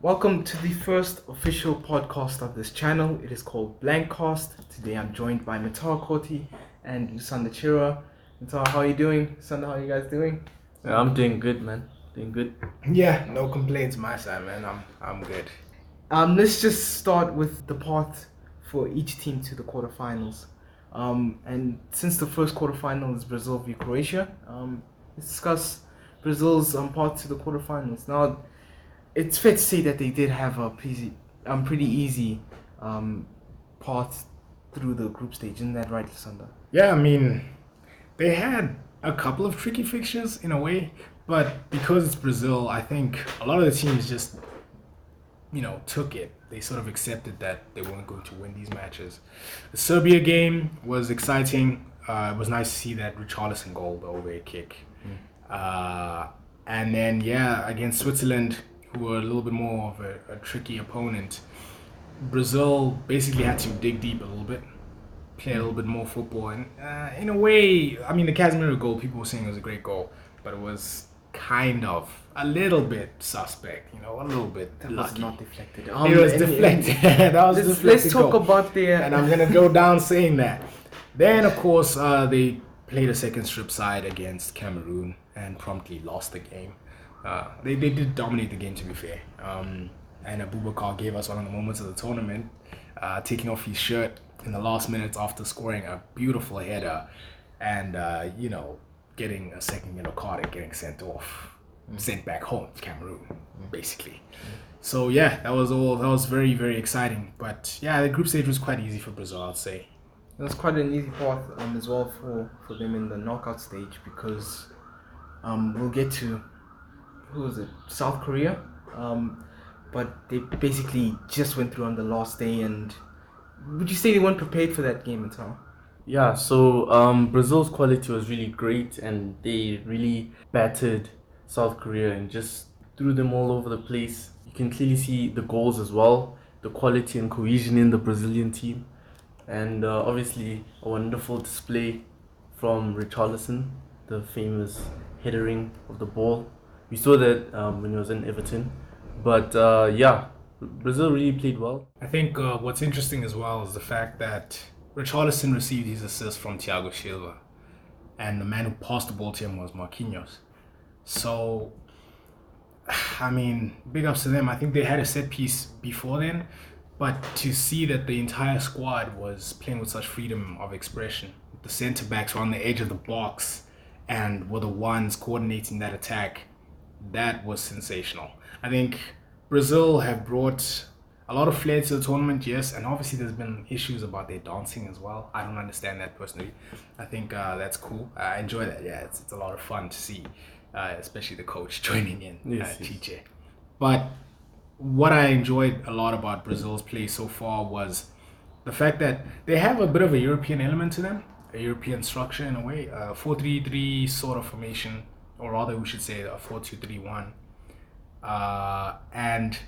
Welcome to the first official podcast of this channel. It is called BlanCast. Today I'm joined by Mitar Koti and Lusanda Chira. Mitar, how are you doing? Lusanda, how are you guys doing? Yeah, I'm doing good, man. Doing good. Yeah, no complaints my side, man. I'm good. Let's just start with the path for each team to the quarterfinals. And since the first quarterfinal is Brazil v Croatia, let's discuss Brazil's path to the quarterfinals. Now, it's fair to say that they did have a pretty easy path through the group stage, isn't that right, Lusanda? Yeah, I mean, they had a couple of tricky fixtures in a way, but because it's Brazil, I think a lot of the teams just, took it. They sort of accepted that they weren't going to win these matches. The Serbia game was exciting. It was nice to see that Richarlison goal, the overhead kick. And then, against Switzerland, who were a little bit more of a tricky opponent, Brazil basically had to dig deep a little bit, play a little bit more football. And in a way, I mean, the Casemiro goal, people were saying it was a great goal, but it was kind of a little bit suspect, a little bit That lucky. was not deflected. It was deflected. That was Let's deflected talk goal. about their. And I'm going to go down saying that. Then, of course, they played a second strip side against Cameroon and promptly lost the game. They did dominate the game, to be fair. And Abubakar gave us one of the moments of the tournament, taking off his shirt in the last minutes after scoring a beautiful header and, getting a second yellow card and getting sent off, sent back home to Cameroon, basically. So, that was very, very exciting. But, the group stage was quite easy for Brazil, I'd say. It was quite an easy path as well for them in the knockout stage because we'll get to who was it, South Korea, but they basically just went through on the last day. And would you say they weren't prepared for that game at all? Yeah, so Brazil's quality was really great and they really battered South Korea and just threw them all over the place. You can clearly see the goals as well, the quality and cohesion in the Brazilian team. And obviously a wonderful display from Richarlison, the famous headering of the ball. We saw that when he was in Everton. But Brazil really played well. I think what's interesting as well is the fact that Richarlison received his assist from Thiago Silva, and the man who passed the ball to him was Marquinhos. So, I mean, big ups to them. I think they had a set piece before then, but to see that the entire squad was playing with such freedom of expression, the centre backs were on the edge of the box and were the ones coordinating that attack, that was sensational. I think Brazil have brought a lot of flair to the tournament, yes, and obviously there's been issues about their dancing as well. I don't understand that personally. I think that's cool. I enjoy that. Yeah, it's a lot of fun to see, especially the coach joining in, Chiche. But what I enjoyed a lot about Brazil's play so far was the fact that they have a bit of a European element to them, a European structure in a way, a 4-3-3 sort of formation, or rather we should say a 4-2-3-1. And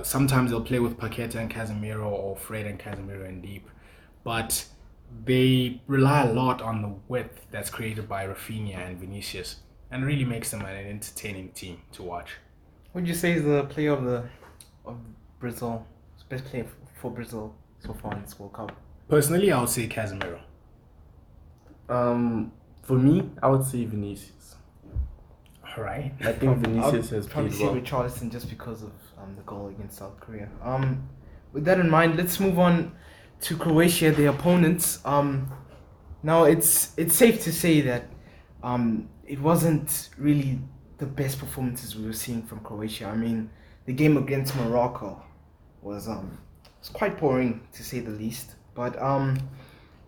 sometimes they'll play with Paqueta and Casemiro or Fred and Casemiro in deep, but they rely a lot on the width that's created by Rafinha and Vinicius, and it really makes them an entertaining team to watch. What would you say is the player of Brazil, best player for Brazil so far in this World Cup? Personally, I would say Casemiro. For me, I would say Vinicius. All right. I think Vinicius has probably played say well. Richarlison just because of the goal against South Korea. With that in mind, let's move on to Croatia, the opponents. Now it's safe to say that it wasn't really the best performances we were seeing from Croatia. I mean, the game against Morocco was quite boring to say the least. But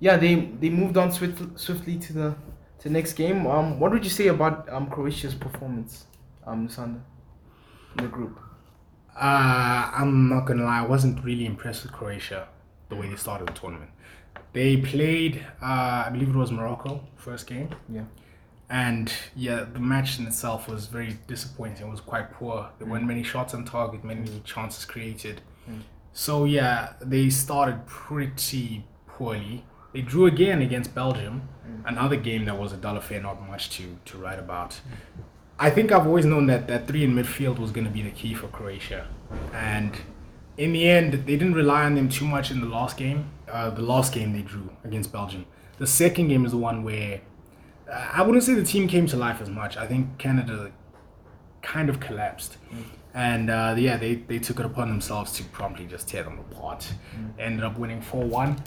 they moved on swiftly to the next game. What would you say about Croatia's performance, Lusanda, in the group? I'm not gonna lie, I wasn't really impressed with Croatia the way they started the tournament. They played, I believe it was Morocco, first game. Yeah. And the match in itself was very disappointing. It was quite poor. There weren't many shots on target, many chances created. So they started pretty poorly. They drew again against Belgium, another game that was a dull affair, not much to write about. I think I've always known that three in midfield was going to be the key for Croatia. And in the end, they didn't rely on them too much in the last game. The last game they drew against Belgium. The second game is the one where I wouldn't say the team came to life as much. I think Canada kind of collapsed. And they took it upon themselves to promptly just tear them apart. Ended up winning 4-1.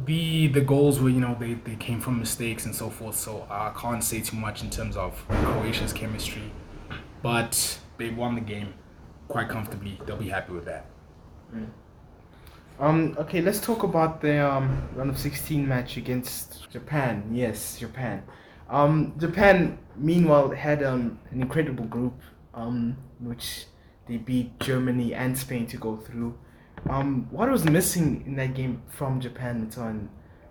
The goals were, they came from mistakes and so forth, so I can't say too much in terms of Croatia's chemistry, but they won the game quite comfortably. They'll be happy with that. Okay, let's talk about the round of 16 match against Japan. Yes, Japan. Japan, meanwhile, had an incredible group, which they beat Germany and Spain to go through. What was missing in that game from Japan,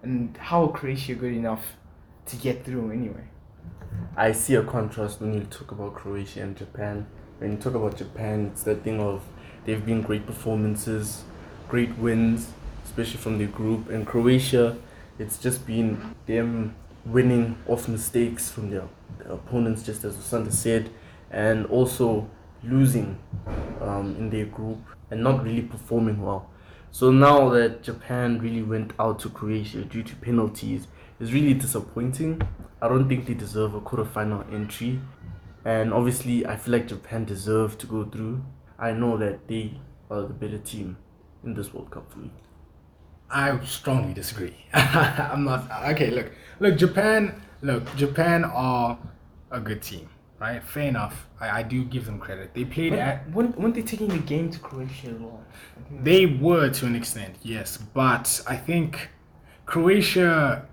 and how Croatia good enough to get through anyway? I see a contrast when you talk about Croatia and Japan. When you talk about Japan, it's that thing of they've been great performances, great wins, especially from the group. And Croatia, it's just been them winning off mistakes from their opponents, just as Usanda said, and also losing in their group and not really performing well. So now that Japan really went out to Croatia due to penalties is really disappointing. I don't think they deserve a quarterfinal entry, and obviously I feel like Japan deserve to go through. I know that they are the better team in this World Cup for me. I strongly disagree. I'm not okay. Look, Japan are a good team, right? Fair enough. I do give them credit. They played weren't they taking the game to Croatia as well? They were to an extent, yes, but I think Croatia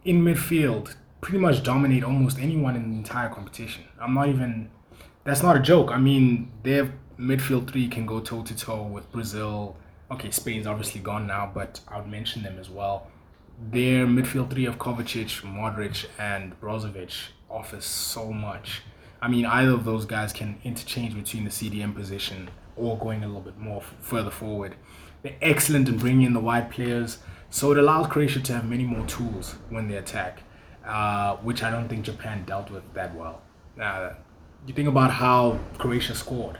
in midfield pretty much dominate almost anyone in the entire competition. That's not a joke. I mean, their midfield three can go toe to toe with Brazil. Okay, Spain's obviously gone now, but I would mention them as well. Their midfield three of Kovacic, Modric, and Brozovic offers so much. I mean, either of those guys can interchange between the CDM position or going a little bit more further forward. They're excellent in bringing in the wide players, so it allows Croatia to have many more tools when they attack, which I don't think Japan dealt with that well. You think about how Croatia scored.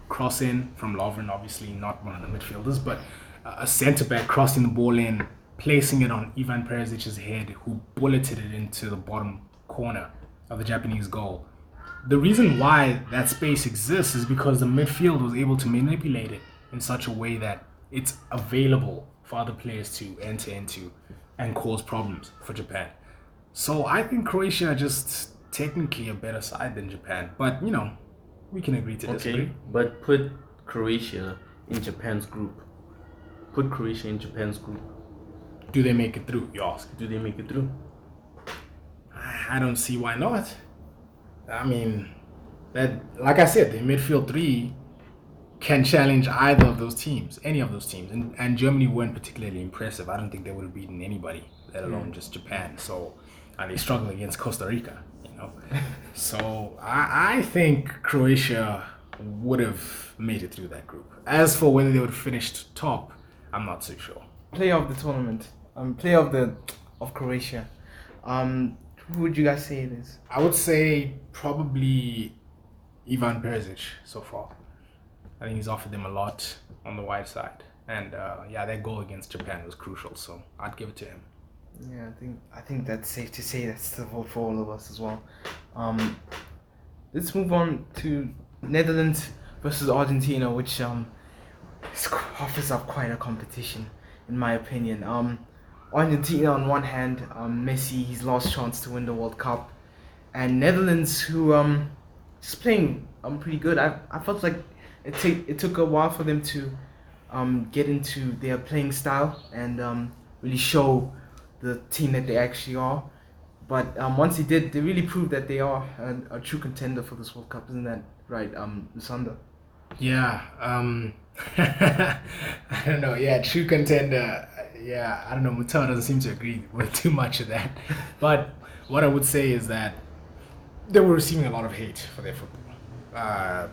Cross in from Lovren, obviously not one of the midfielders, but a centre-back crossing the ball in, placing it on Ivan Perizic's head, who bulleted it into the bottom corner of the Japanese goal. The reason why that space exists is because the midfield was able to manipulate it in such a way that it's available for other players to enter into and cause problems for Japan. So I think Croatia are just technically a better side than Japan, but we can agree to disagree. Okay, but put Croatia in Japan's group. Put Croatia in Japan's group. Do they make it through, you ask? Do they make it through? I don't see why not. I mean, like I said, the midfield three can challenge either of those teams, any of those teams. And Germany weren't particularly impressive. I don't think they would have beaten anybody, let alone just Japan. So they struggle against Costa Rica, So I think Croatia would have made it through that group. As for whether they would have finished top, I'm not so sure. Player of the tournament, player of Croatia. Who would you guys say it is? I would say probably Ivan Perisic so far. I think he's offered them a lot on the wide side. And that goal against Japan was crucial, so I'd give it to him. Yeah, I think that's safe to say. That's the vote for all of us as well. Let's move on to Netherlands versus Argentina, which offers up quite a competition, in my opinion. Argentina on one hand, Messi, his last chance to win the World Cup, and Netherlands, who just playing pretty good. I felt like it took a while for them to get into their playing style and really show the team that they actually are. But once they did, they really proved that they are a true contender for this World Cup. Isn't that right, Lusanda? Yeah. I don't know. Yeah, true contender. Yeah, I don't know. Mutar doesn't seem to agree with too much of that. But what I would say is that they were receiving a lot of hate for their football.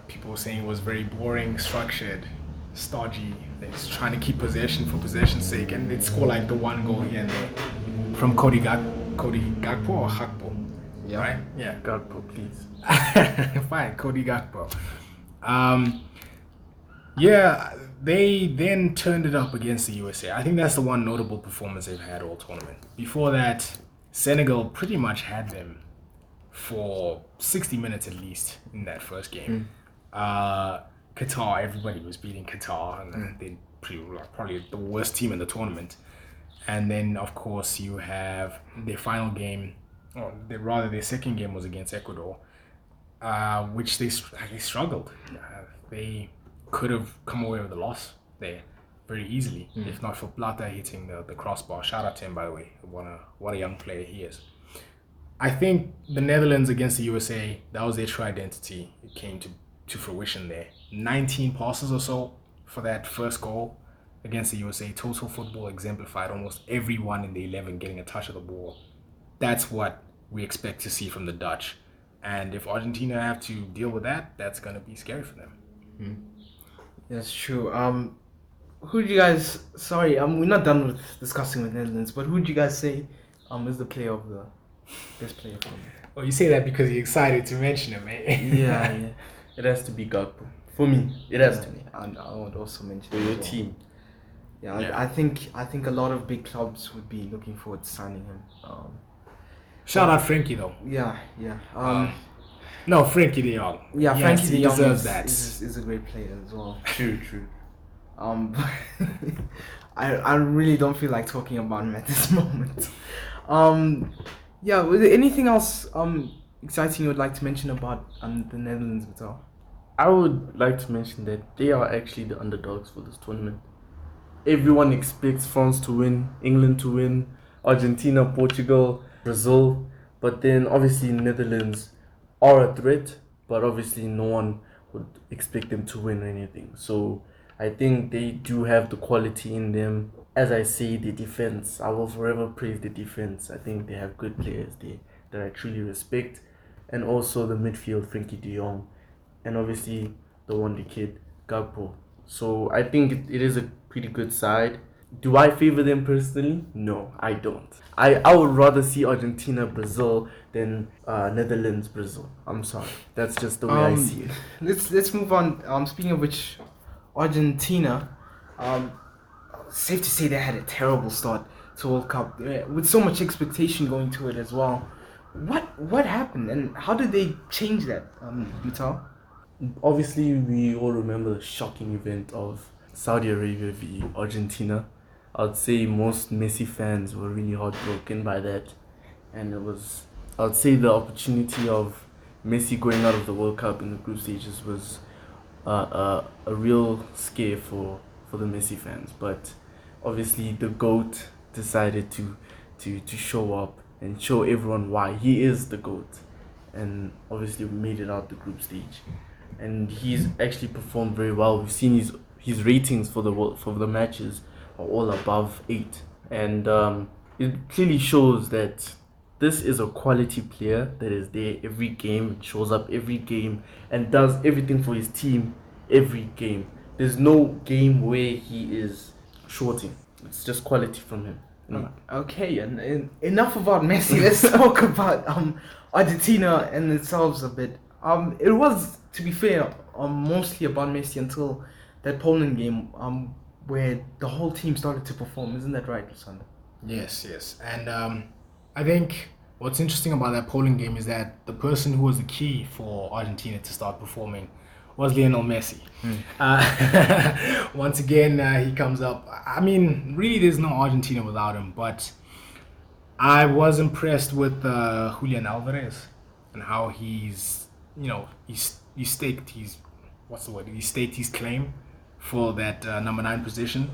People were saying it was very boring, structured, stodgy. They're just trying to keep possession for possession's sake, and they'd score like the one goal here and there from Cody Gakpo or Gakpo. Yeah. right? Yeah. Gakpo, please. Fine, Cody Gakpo. Yeah, they then turned it up against the USA. I think that's the one notable performance they've had all tournament. Before that, Senegal pretty much had them for 60 minutes at least in that first game. Qatar, everybody was beating Qatar, and they probably the worst team in the tournament. And then, of course, you have their final game, or their second game was against Ecuador, which they struggled. They could have come away with a loss there very easily, if not for Plata hitting the crossbar. Shout out to him, by the way. What a young player he is. I think the Netherlands against the USA, that was their true identity. It came to fruition there. 19 passes or so for that first goal against the USA. Total football exemplified, almost everyone in the 11 getting a touch of the ball. That's what we expect to see from the Dutch. And if Argentina have to deal with that, that's going to be scary for them. That's true. Who do you guys? Sorry, we're not done with discussing with Netherlands, but who do you guys say is the player of the best player for me? Well, you say that because you're excited to mention him, eh? Yeah. It has to be Gakpo. For me, it has to be. And I would also mention For it your as well. team. Yeah. I think a lot of big clubs would be looking forward to signing him. Shout out Frankie, though. Yeah. No, Frankie de Jong. Yeah, Yes, Frankie he de Jong deserves that. is a great player as well. True. I really don't feel like talking about him at this moment. Yeah, was there anything else exciting you would like to mention about the Netherlands at all? I would like to mention that they are actually the underdogs for this tournament. Everyone expects France to win, England to win, Argentina, Portugal, Brazil, but then obviously Netherlands are a threat, but obviously no one would expect them to win or anything. So I think they do have the quality in them. As I say, the defense, I will forever praise the defense. I think they have good players there that I truly respect. And also the midfield, Frankie de Jong, and obviously the wonder kid, Gakpo. So I think it is a pretty good side. Do I favor them personally? No, I don't. I would rather see Argentina, Brazil than Netherlands, Brazil. I'm sorry. That's just the way I see it. Let's move on. Speaking of which, Argentina, safe to say they had a terrible start to World Cup with so much expectation going to it as well. What happened and how did they change that, Utah? Obviously, we all remember the shocking event of Saudi Arabia v Argentina. I'd say most Messi fans were really heartbroken by that, and I'd say the opportunity of Messi going out of the World Cup in the group stages was a real scare for the Messi fans. But obviously, the GOAT decided to show up and show everyone why he is the GOAT, and obviously we made it out the group stage, and he's actually performed very well. We've seen his ratings for the matches are all above 8, and it clearly shows that this is a quality player that is there every game, shows up every game, and does everything for his team every game. There's no game where he is shorting. It's just quality from him. Okay, and enough about Messi. Let's talk about Argentina and themselves a bit. It was, to be fair, mostly about Messi until that Poland game, where the whole team started to perform. Isn't that right, Lusanda? Yes. And I think what's interesting about that Poland game is that the person who was the key for Argentina to start performing was Lionel Messi. Once again, he comes up. I mean, really, there's no Argentina without him, but I was impressed with Julian Alvarez and how he staked his claim for that number 9 position.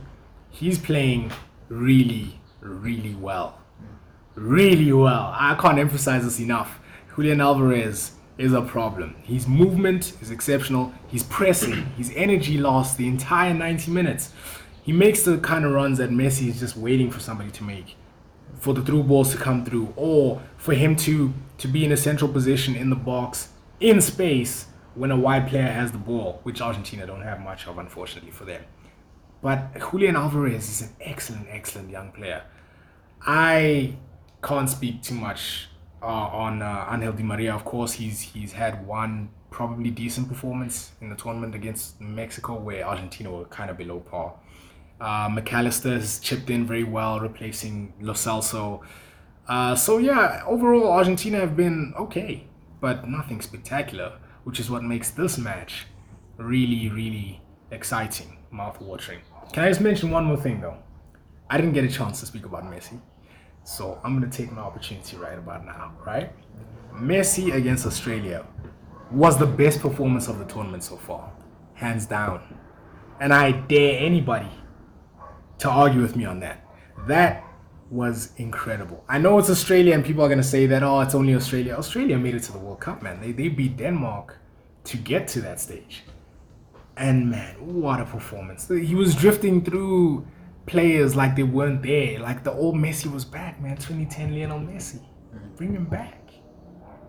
He's playing really, really well. Really well. I can't emphasize this enough. Julian Alvarez is a problem. His movement is exceptional. His pressing, his energy lasts the entire 90 minutes. He makes the kind of runs that Messi is just waiting for somebody to make, for the through balls to come through, or for him to be in a central position in the box, in space, when a wide player has the ball, which Argentina don't have much of, unfortunately for them. But Julian Alvarez is an excellent young player. I can't speak too much on Angel Di Maria. Of course, he's had one probably decent performance in the tournament against Mexico, where Argentina were kind of below par. McAllister has chipped in very well, replacing Lo Celso. So yeah, overall Argentina have been okay, but nothing spectacular, which is what makes this match really, really exciting, mouth-watering. Can I just mention one more thing though? I didn't get a chance to speak about Messi, so I'm gonna take my opportunity right about now, right? Messi against Australia was the best performance of the tournament so far, hands down. And I dare anybody to argue with me on that. That was incredible. I know it's Australia and people are going to say that, oh, it's only Australia. Australia made it to the World Cup, man. They beat Denmark to get to that stage. And man, what a performance. He was drifting through players like they weren't there. Like the old Messi was back, man. 2010 Lionel Messi. Bring him back.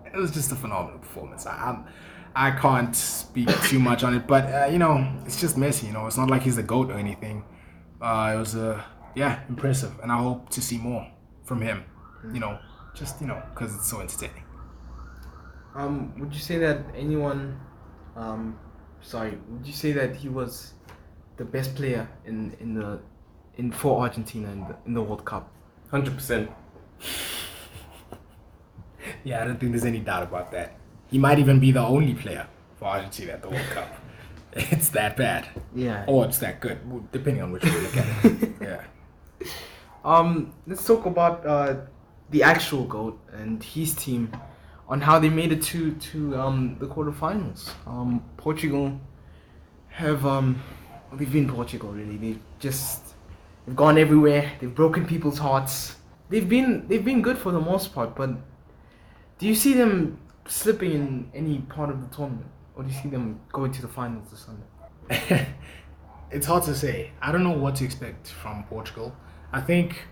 It was just a phenomenal performance. I can't speak too much on it, but it's just Messi. It's not like he's the GOAT or anything. It was impressive, and I hope to see more from him. Because it's so entertaining. Would you say that would you say that he was the best player for Argentina in the World Cup? 100%. Yeah, I don't think there's any doubt about that. He might even be the only player for Argentina at the World Cup. It's that bad. Yeah. Or it's that good, depending on which way you look at it. Yeah. Let's talk about the actual GOAT and his team on how they made it to the quarterfinals. Portugal have they've been Portugal really. They've gone everywhere. They've broken people's hearts. They've been good for the most part, but do you see them slipping in any part of the tournament? Or do you see them going to the finals this Sunday? It's hard to say. I don't know what to expect from Portugal. I think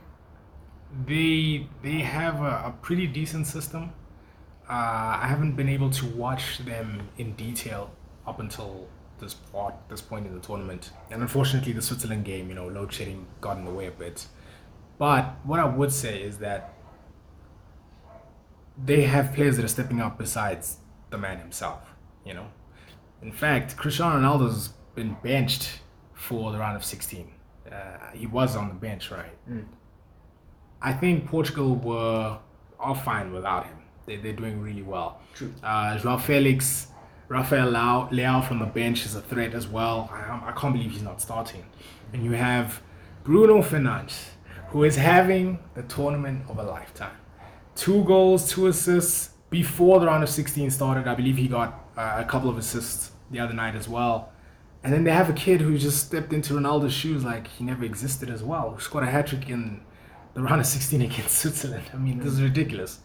they have a pretty decent system. I haven't been able to watch them in detail up until this point in the tournament. And unfortunately, the Switzerland game, load shedding got in the way a bit. But what I would say is that they have players that are stepping up besides the man himself. In fact, Cristiano Ronaldo's been benched for the round of 16. He was on the bench, right? I think Portugal are fine without him. They're doing really well. True. João Felix, Rafael Leao from the bench is a threat as well. I can't believe he's not starting. And you have Bruno Fernandes, who is having the tournament of a lifetime. 2 goals, 2 assists before the round of 16 started. I believe he got a couple of assists the other night as well. And then they have a kid who just stepped into Ronaldo's shoes like he never existed as well, who scored a hat-trick in the round of 16 against Switzerland. I mean, this is ridiculous.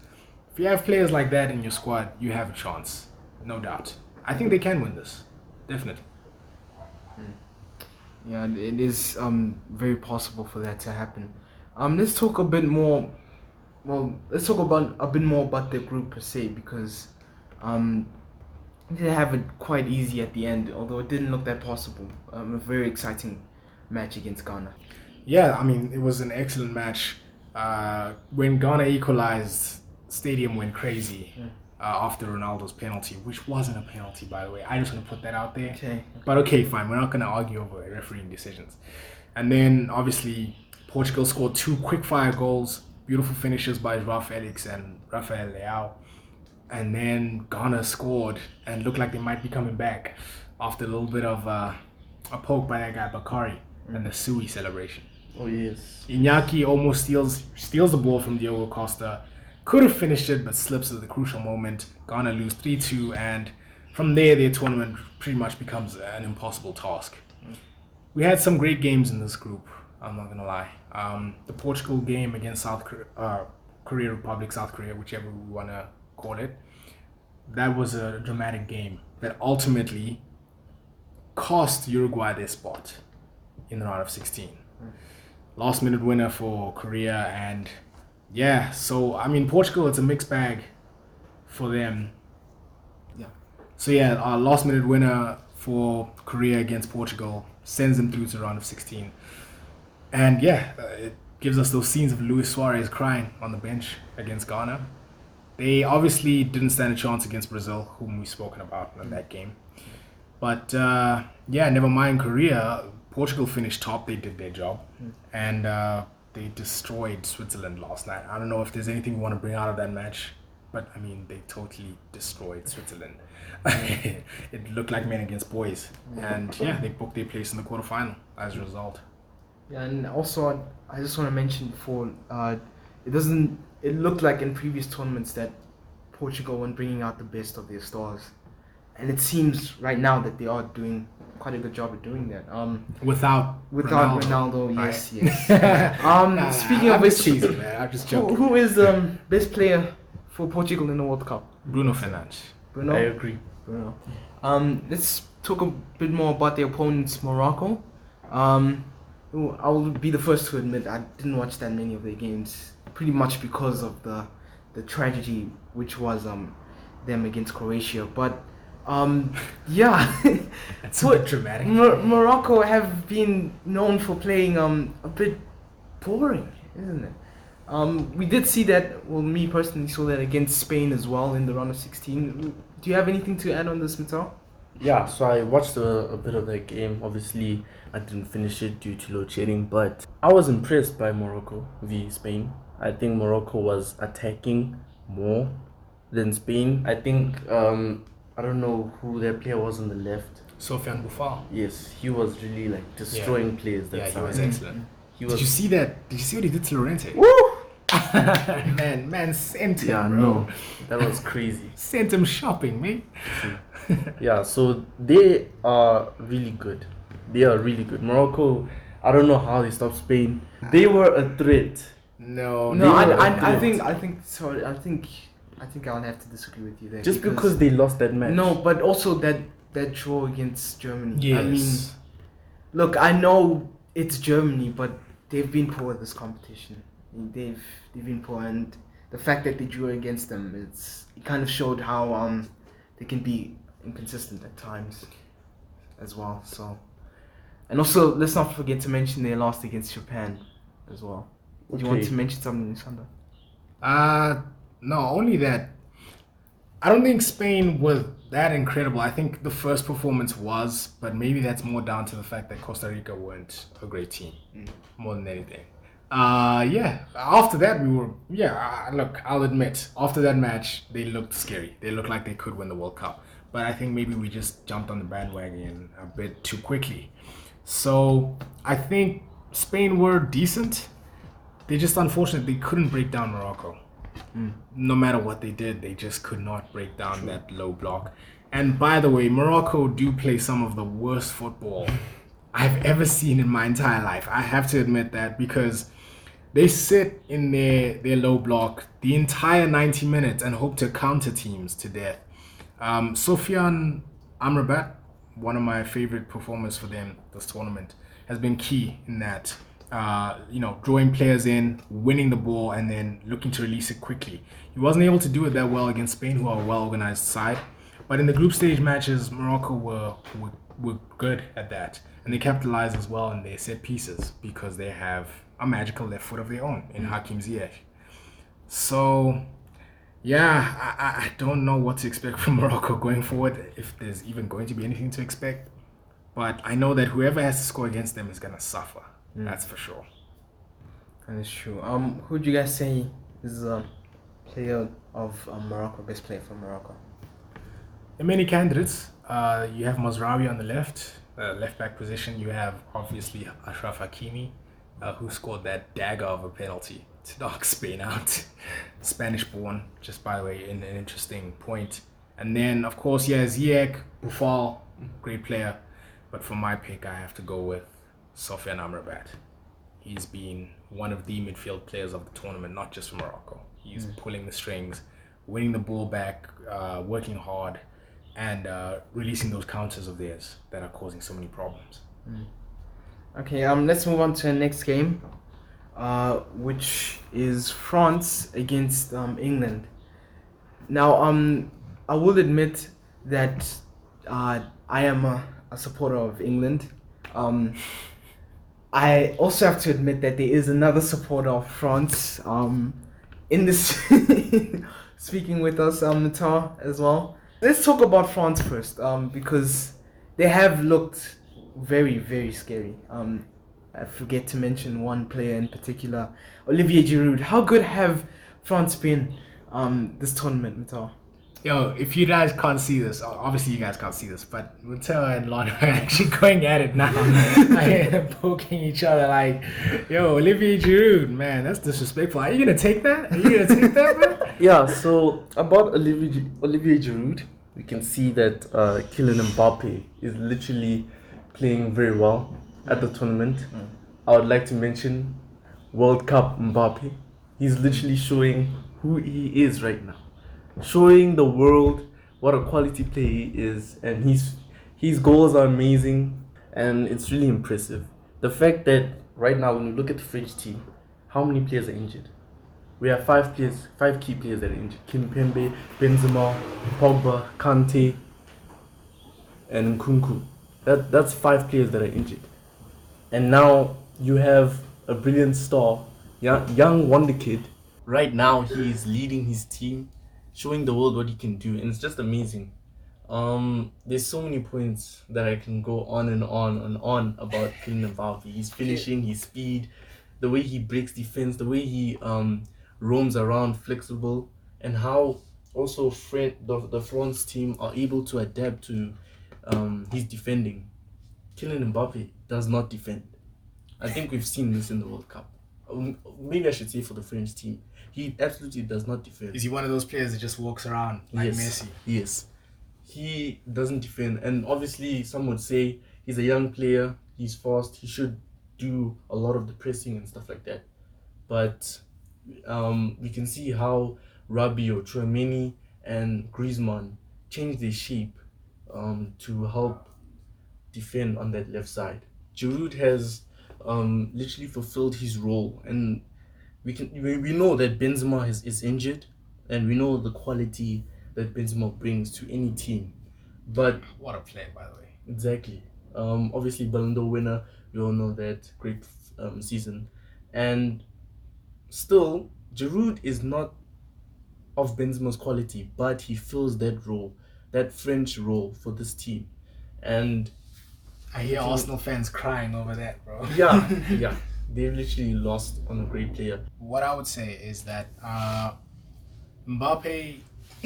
If you have players like that in your squad, you have a chance, no doubt. I think they can win this, definitely. Yeah, it is very possible for that to happen. Let's talk a bit more. Well, let's talk about a bit more about the group per se, because they have it quite easy at the end, although it didn't look that possible. A very exciting match against Ghana. Yeah, I mean, it was an excellent match. When Ghana equalized, stadium went crazy after Ronaldo's penalty, which wasn't a penalty, by the way. I just want to put that out there. Okay. But okay, fine. We're not going to argue over refereeing decisions. And then, obviously, Portugal scored 2 quick-fire goals. Beautiful finishes by João Felix and Rafael Leao. And then Ghana scored and looked like they might be coming back after a little bit of a poke by that guy Bakari and the Sui celebration. Oh, yes. Iñaki almost steals the ball from Diogo Costa. Could have finished it, but slips at the crucial moment. Ghana lose 3-2, and from there, their tournament pretty much becomes an impossible task. We had some great games in this group, I'm not going to lie. The Portugal game against South Korea Republic, South Korea, whichever we want to call it, that was a dramatic game that ultimately cost Uruguay their spot in the round of 16. Last minute winner for Korea, and yeah, so I mean, Portugal, it's a mixed bag for them. Yeah. So yeah, our last minute winner for Korea against Portugal sends them through to the round of 16. And yeah, it gives us those scenes of Luis Suarez crying on the bench against Ghana. They obviously didn't stand a chance against Brazil, whom we've spoken about in that game. But yeah, never mind Korea. Portugal finished top. They did their job. And they destroyed Switzerland last night. I don't know if there's anything you want to bring out of that match. But, I mean, they totally destroyed Switzerland. It looked like men against boys. And, yeah, they booked their place in the quarterfinal as a result. Yeah, and also I just want to mention before, it looked like in previous tournaments that Portugal weren't bringing out the best of their stars. And it seems right now that they are doing quite a good job at doing that. Without Ronaldo, right? yes. Speaking of which, cheesy, man. I'm just joking. who is the best player for Portugal in the World Cup? Bruno Fernandes. Bruno? I agree. Bruno. Let's talk a bit more about the opponents, Morocco. I will be the first to admit I didn't watch that many of their games, pretty much because of the tragedy which was them against Croatia. But yeah, That's a bit dramatic. Morocco have been known for playing a bit boring, isn't it? We did see that. Well, me personally saw that against Spain as well in the round of 16. Do you have anything to add on this, Mittal? Yeah, so I watched a bit of that game. Obviously, I didn't finish it due to load shedding, but I was impressed by Morocco v Spain. I think Morocco was attacking more than Spain. I think, I don't know who their player was on the left. Sofiane Boufal. Yes, he was really like destroying players that Yeah, he time. was excellent. He Did was, you see that? Did you see what he did to Llorente? Woo! man sent him, yeah, bro. no, that was crazy. Sent him shopping, man. Yeah, so they are really good. They are really good. Morocco, I don't know how they stopped Spain. They were a threat. No, No, were I great. think I'll have to disagree with you there. Just because they lost that match. No, but also that draw against Germany. yes. I mean, look, I know it's Germany, but they've been poor at this competition. They've been poor, and the fact that they drew against them, it kind of showed how they can be inconsistent at times, as well. So, and also let's not forget to mention they lost against Japan, as well. Do you want Okay. to mention something, Sander? No, only that. I don't think Spain was that incredible. I think the first performance was, but maybe that's more down to the fact that Costa Rica weren't a great team, more than anything. Yeah. After that, look, I'll admit, after that match, they looked scary. They looked like they could win the World Cup. But I think maybe we just jumped on the bandwagon a bit too quickly. So I think Spain were decent. They just unfortunately couldn't break down Morocco. No matter what they did, they just could not break down that low block. And by the way, Morocco do play some of the worst football I've ever seen in my entire life. I have to admit that, because they sit in their low block the entire 90 minutes and hope to counter teams to death. Sofiane Amrabat, one of my favorite performers for them this tournament, has been key in that. Drawing players in, winning the ball, and then looking to release it quickly. He wasn't able to do it that well against Spain, who are a well-organized side. But in the group stage matches, Morocco were good at that. And they capitalized as well in their set pieces, because they have a magical left foot of their own in Hakim Ziyech. So, yeah, I don't know what to expect from Morocco going forward, if there's even going to be anything to expect. But I know that whoever has to score against them is going to suffer. That's for sure. That is true. Who do you guys say is a player of Morocco, best player for Morocco? There are many candidates. You have Mazraoui on the left back position. You have obviously Achraf Hakimi, who scored that dagger of a penalty to knock Spain out. Spanish-born, just by the way, an interesting point. And then, of course, Ziyech, Boufal, great player. But for my pick, I have to go with Sofiane Amrabat. He's been one of the midfield players of the tournament, not just for Morocco. He's pulling the strings, winning the ball back, working hard, and releasing those counters of theirs that are causing so many problems. Okay, let's move on to the next game, which is France against England. Now, I will admit that I am a supporter of England. I also have to admit that there is another supporter of France in this speaking with us, Natar, as well. Let's talk about France first, because they have looked very, very scary. I forget to mention one player in particular, Olivier Giroud. How good have France been this tournament, Natar? Yo, if you guys can't see this, obviously you guys can't see this, but Mateo and Lon are actually going at it now. Like, poking each other like, yo, Olivier Giroud, man, that's disrespectful. Are you going to take that? Are you going to take that, man? Yeah, so about Olivier Giroud, we can see that Kylian Mbappe is literally playing very well at the tournament. I would like to mention World Cup Mbappe. He's literally showing who he is right now, showing the world what a quality player he is, and his goals are amazing, and it's really impressive. The fact that right now, when you look at the French team, how many players are injured? We have five key players that are injured: Kimpembe, Benzema, Pogba, Kante, and Nkunku. That's five players that are injured. And now you have a brilliant star, young wonder kid. Right now he is leading his team, showing the world what he can do, and it's just amazing. There's so many points that I can go on and on and on about Kylian Mbappe. His finishing, his speed, the way he breaks defense, the way he roams around flexible, and how also the France team are able to adapt to his defending. Kylian Mbappe does not defend. I think we've seen this in the World Cup. Maybe I should say for the French team. He absolutely does not defend. Is he one of those players that just walks around like Messi? Yes. He doesn't defend. And obviously, some would say he's a young player, he's fast, he should do a lot of the pressing and stuff like that. But we can see how Rabiot, Tchouaméni, and Griezmann changed their shape to help defend on that left side. Giroud has literally fulfilled his role, and we know that Benzema is injured, and we know the quality that Benzema brings to any team. But What a player, by the way. exactly, obviously Ballon d'Or winner, we all know that, great season, and still Giroud is not of Benzema's quality, but he fills that role, that French role for this team, and I hear Arsenal fans crying over that, bro. yeah, they literally lost on a great player. What I would say is that Mbappe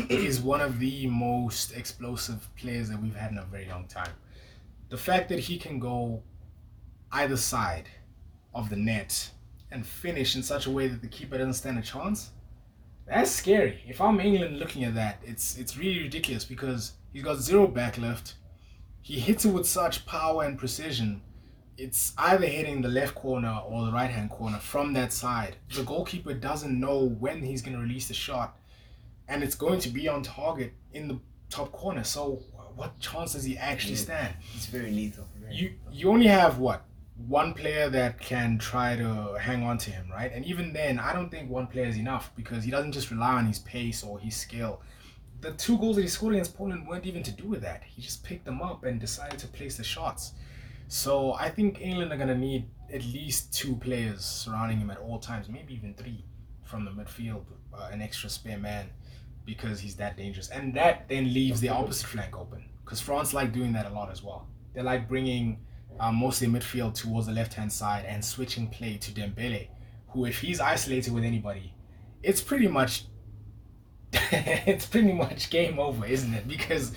is one of the most explosive players that we've had in a very long time. The fact that he can go either side of the net and finish in such a way that the keeper doesn't stand a chance, that's scary. If I'm England looking at that, it's really ridiculous because he's got zero backlift. He hits it with such power and precision. It's either hitting the left corner or the right hand corner from that side. The goalkeeper doesn't know when he's going to release the shot, and it's going to be on target in the top corner. So what chance does he actually stand? He's very lethal. You only have one player that can try to hang on to him, right? And even then, I don't think one player is enough because he doesn't just rely on his pace or his skill. The 2 goals that he scored against Poland weren't even to do with that. He just picked them up and decided to place the shots. So I think England are going to need at least 2 players surrounding him at all times, maybe even 3 from the midfield, an extra spare man, because he's that dangerous. And that then leaves the opposite flank open, because France like doing that a lot as well. They like bringing most of their midfield towards the left-hand side and switching play to Dembele, who, if he's isolated with anybody, it's pretty much game over, isn't it? Because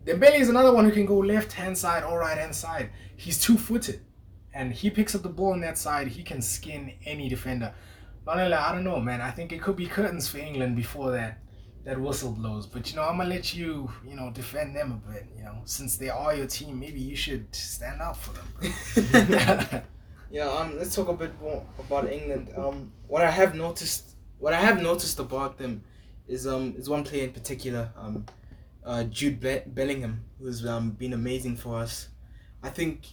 Dembele is another one who can go left-hand side or right-hand side. He's 2-footed, and he picks up the ball on that side. He can skin any defender. I don't know, man. I think it could be curtains for England before that whistle blows. But, I'm going to let you, defend them a bit, Since they are your team, maybe you should stand up for them. Yeah, let's talk a bit more about England. What I have noticed about them is one player in particular, Jude Bellingham, who's been amazing for us. I think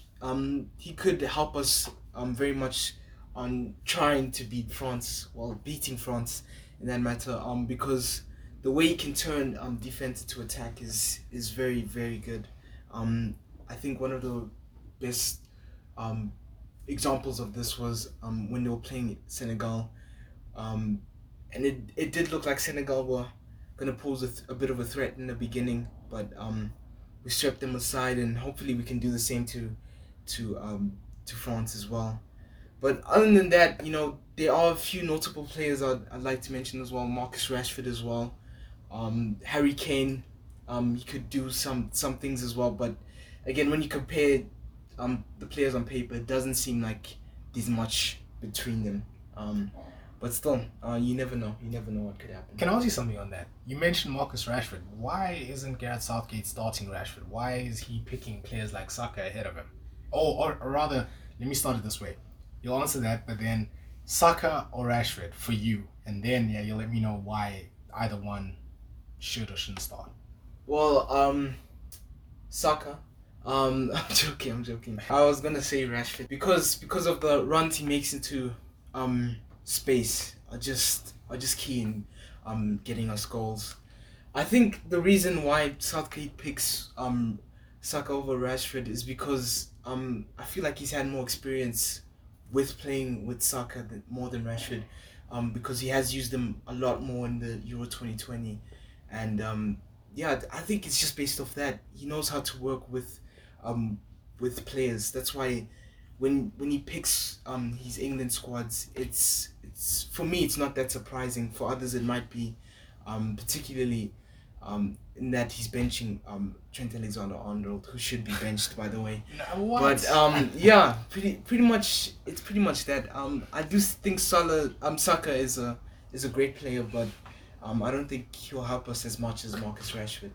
he could help us very much on trying to beating France in that matter, because the way he can turn defense to attack is very, very good. I think one of the best examples of this was when they were playing Senegal, and it did look like Senegal were gonna pose a bit of a threat in the beginning, but we swept them aside, and hopefully we can do the same to France as well. But other than that, there are a few notable players I'd like to mention as well. Marcus Rashford as well. Harry Kane, he could do some things as well. But again, when you compare the players on paper, it doesn't seem like there's much between them. But still, you never know. You never know what could happen. Can I ask you something on that? You mentioned Marcus Rashford. Why isn't Gareth Southgate starting Rashford? Why is he picking players like Saka ahead of him? Or rather, let me start it this way. You'll answer that, but then Saka or Rashford for you, and then you'll let me know why either one should or shouldn't start. Well, Saka. I'm joking. I was gonna say Rashford because of the runs he makes into space are just key in getting us goals. I think the reason why Southgate picks Saka over Rashford is because I feel like he's had more experience with playing with Saka more than Rashford, because he has used them a lot more in the Euro 2020, and I think it's just based off that. He knows how to work with players. That's why when he picks his England squads, it's for me it's not that surprising. For others it might be, particularly in that he's benching Trent Alexander-Arnold, who should be benched, by the way. What? But pretty much it's pretty much that. I do think Saka is a great player, but I don't think he'll help us as much as Marcus Rashford.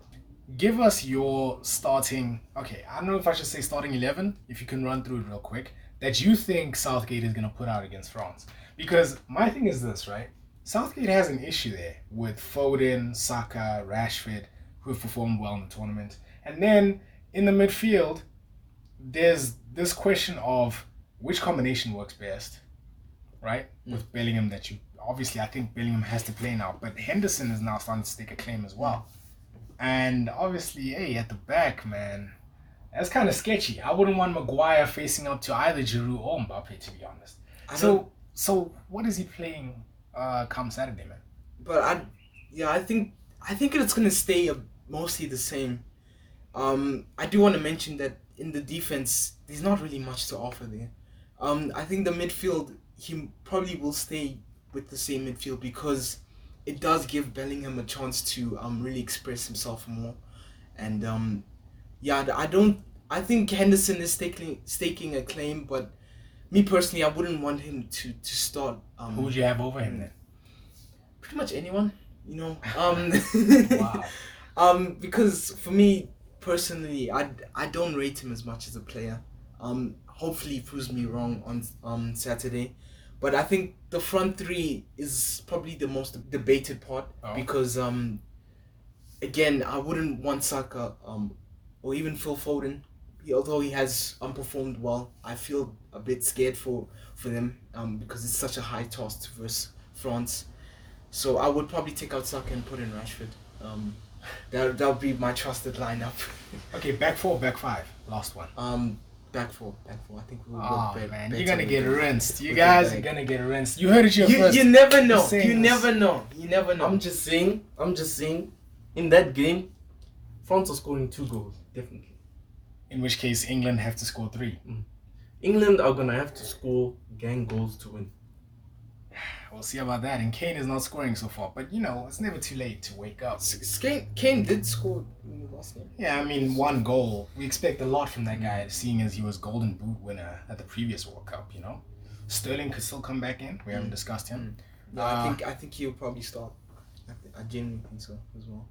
Give us your starting. Okay, I don't know if I should say starting 11. If you can run through it real quick, that you think Southgate is gonna put out against France. Because my thing is this, right? Southgate has an issue there with Foden, Saka, Rashford, who have performed well in the tournament. And then in the midfield, there's this question of which combination works best, right? With Bellingham, I think Bellingham has to play now, but Henderson is now starting to stake a claim as well. And obviously, at the back, man, that's kind of sketchy. I wouldn't want Maguire facing up to either Giroud or Mbappe, to be honest. So what is he playing come Saturday, man? But I think it's gonna stay mostly the same. I do want to mention that in the defense, there's not really much to offer there. I think the midfield, he probably will stay with the same midfield because it does give Bellingham a chance to really express himself more. And I think Henderson is staking a claim, but me personally, I wouldn't want him to start. Who would you have over him then? Pretty much anyone, Wow. Because for me personally, I don't rate him as much as a player. Hopefully he proves me wrong on Saturday, but I think the front three is probably the most debated part because again, I wouldn't want Saka or even Phil Foden. Although he has performed well, I feel a bit scared for them because it's such a high toss versus France. So I would probably take out Saka and put in Rashford. That would be my trusted lineup. Okay, back four, back five, last one. Back four. I think we'll Oh go man, better you're gonna with get the- rinsed. You with guys the are bag. gonna get rinsed. You heard it here first. You never know. Just saying You this. never know. I'm just saying, in that game, France are scoring 2 goals, definitely. In which case, England have to score 3. England are gonna have to score gang goals to win. We'll see about that. And Kane is not scoring so far, but it's never too late to wake up. Kane did score in the last game. Yeah, I mean, 1 goal. We expect a lot from that guy, seeing as he was Golden Boot winner at the previous World Cup. Sterling could still come back in. We haven't discussed him. Yeah, I think he'll probably start. I genuinely think so as well.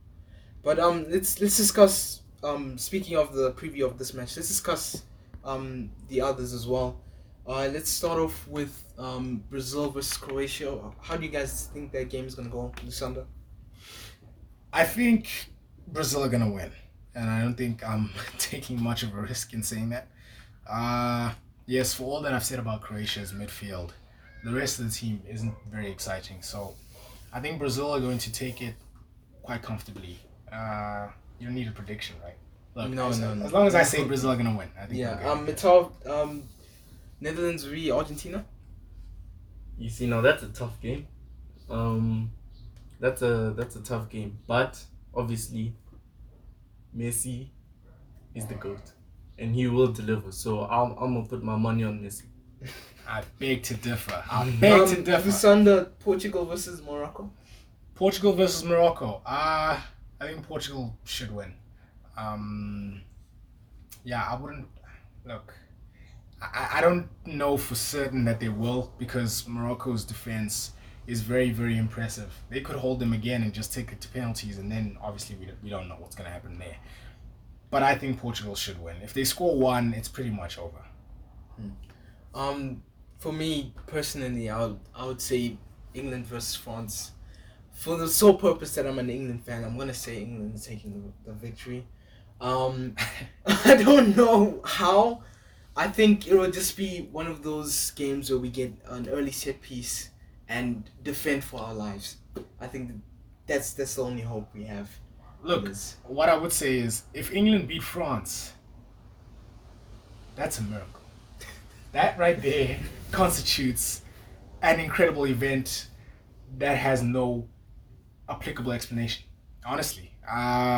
But let's discuss. Speaking of the preview of this match, let's discuss the others as well. Let's start off with Brazil versus Croatia. How do you guys think that game is gonna go, Lucinda? I think Brazil are gonna win, and I don't think I'm taking much of a risk in saying that. Yes, for all that I've said about Croatia's midfield, the rest of the team isn't very exciting. So I think Brazil are going to take it quite comfortably. You don't need a prediction, right? Look, No. As long as I say Brazil are gonna win, I think. It's all Netherlands v Argentina. You see, now that's a tough game. That's a tough game, but obviously Messi is the GOAT, and he will deliver. So I'm gonna put my money on Messi. I beg to differ. I beg to differ. Lusanda, Portugal versus Morocco. Portugal versus Morocco. I think Portugal should win. Yeah, I wouldn't look. I don't know for certain that they will, because Morocco's defense is very, very impressive. They could hold them again and just take it to penalties, and then obviously we don't know what's going to happen there. But I think Portugal should win. If they score one, it's pretty much over. For me personally, I would say England versus France. For the sole purpose that I'm an England fan, I'm gonna say England is taking the victory. I don't know how. I think it will just be one of those games where we get an early set piece and defend for our lives. I think that's the only hope we have. Look, what I would say is, if England beat France, that's a miracle. That right there constitutes an incredible event that has no applicable explanation, honestly.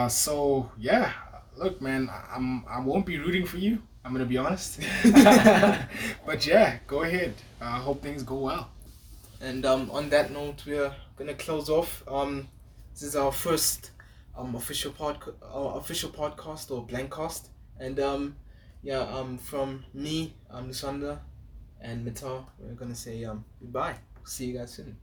So yeah, look, man, I won't be rooting for you. I'm gonna be honest. But yeah, go ahead. I hope things go well. And on that note, we're gonna close off. This is our first official podcast or BlanCast, and from me, Lusanda, and Mitar, we're gonna say goodbye. See you guys soon.